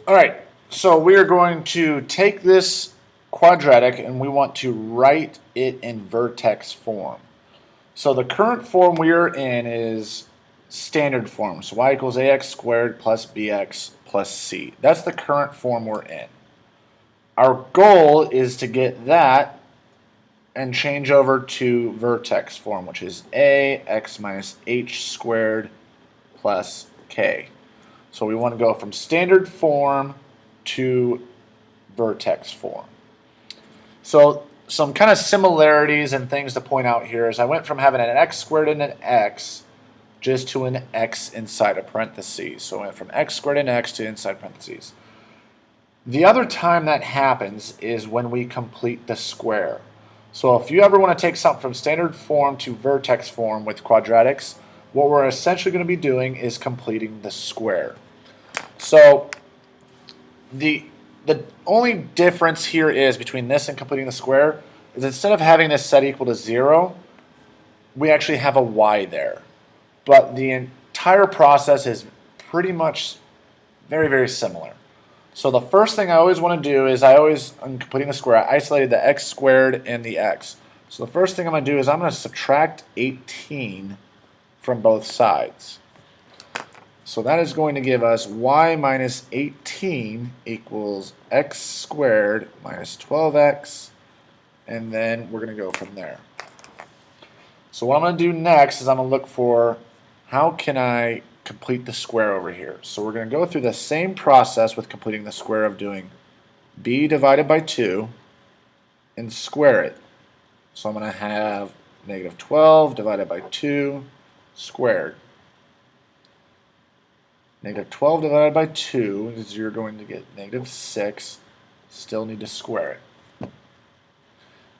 All right, so we are going to take this quadratic and we want to write it in vertex form. So the current form we are in is standard form. So y equals ax squared plus bx plus c. That's the current form we're in. Our goal is to get that and change over to vertex form, which is ax minus h squared plus k. So we want to go from standard form to vertex form. So some kind of similarities and things to point out here is I went from having an x squared and an x just to an x inside a parentheses. So I went from x squared and x to inside parentheses. The other time that happens is when we complete the square. So if you ever want to take something from standard form to vertex form with quadratics, what we're essentially going to be doing is completing the square. So the only difference here is between this and completing the square is instead of having this set equal to 0, we actually have a y there. But the entire process is pretty much very, very similar. So the first thing I always want to do is on completing the square, I isolated the x squared and the x. So the first thing I'm going to do is I'm going to subtract 18 from both sides. So that is going to give us y minus 18 equals x squared minus 12x, and then we're going to go from there. So what I'm going to do next is I'm going to look for how can I complete the square over here. So we're going to go through the same process with completing the square of doing b divided by 2 and square it. So I'm going to have negative 12 divided by 2 squared. Negative 12 divided by 2 is you're going to get negative 6. Still need to square it.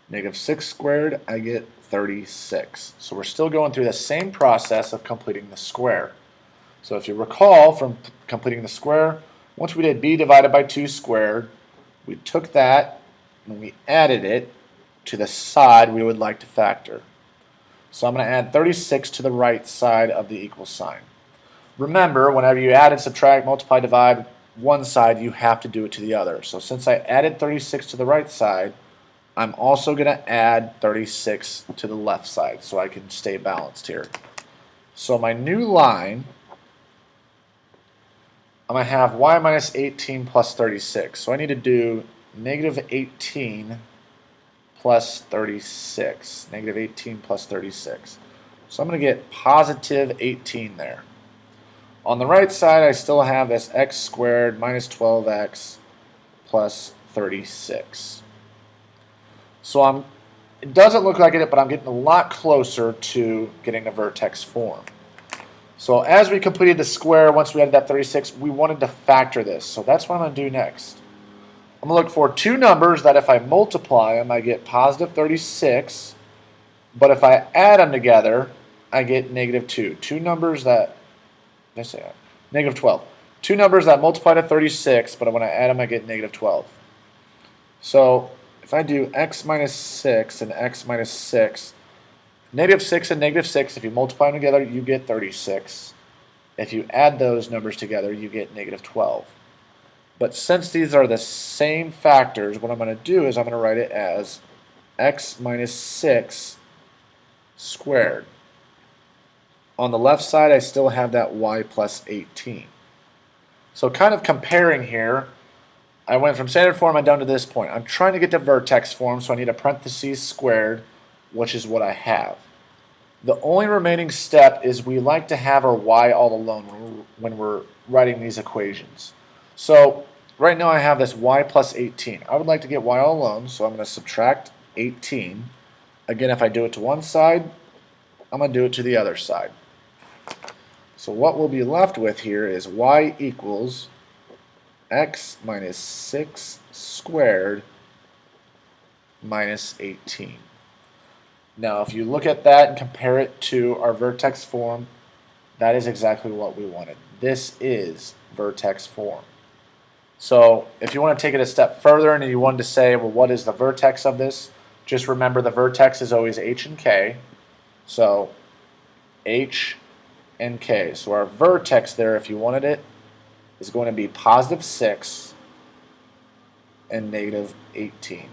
Negative 6 squared, I get 36. So we're still going through the same process of completing the square. So if you recall from completing the square, once we did b divided by 2 squared, we took that and we added it to the side we would like to factor. So I'm going to add 36 to the right side of the equal sign. Remember, whenever you add and subtract, multiply, divide one side, you have to do it to the other. So since I added 36 to the right side, I'm also going to add 36 to the left side so I can stay balanced here. So my new line, I'm going to have y minus 18 plus 36. So I need to do negative 18 plus 36. Negative 18 plus 36. So I'm going to get positive 18 there. On the right side, I still have this x squared minus 12x plus 36. So it doesn't look like it, but I'm getting a lot closer to getting the vertex form. So as we completed the square, once we added that 36, we wanted to factor this. So that's what I'm going to do next. I'm going to look for two numbers that if I multiply them, I get positive 36. But if I add them together, I get negative 2. Two numbers that negative 12. Two numbers that multiply to 36, but when I add them, I get negative 12. So if I do x minus 6 and x minus 6, negative 6 and negative 6, if you multiply them together, you get 36. If you add those numbers together, you get negative 12. But since these are the same factors, what I'm going to do is I'm going to write it as x minus 6 squared. On the left side, I still have that y plus 18. So kind of comparing here, I went from standard form down to this point. I'm trying to get to vertex form, so I need a parentheses squared, which is what I have. The only remaining step is we like to have our y all alone when we're writing these equations. So right now I have this y plus 18. I would like to get y all alone, so I'm going to subtract 18. Again, if I do it to one side, I'm going to do it to the other side. So what we'll be left with here is y equals x minus 6 squared minus 18. Now if you look at that and compare it to our vertex form, that is exactly what we wanted. This is vertex form. So if you want to take it a step further and you wanted to say, well, what is the vertex of this? Just remember the vertex is always h and k. So h and k. So our vertex there, if you wanted it, is going to be positive 6 and negative 18.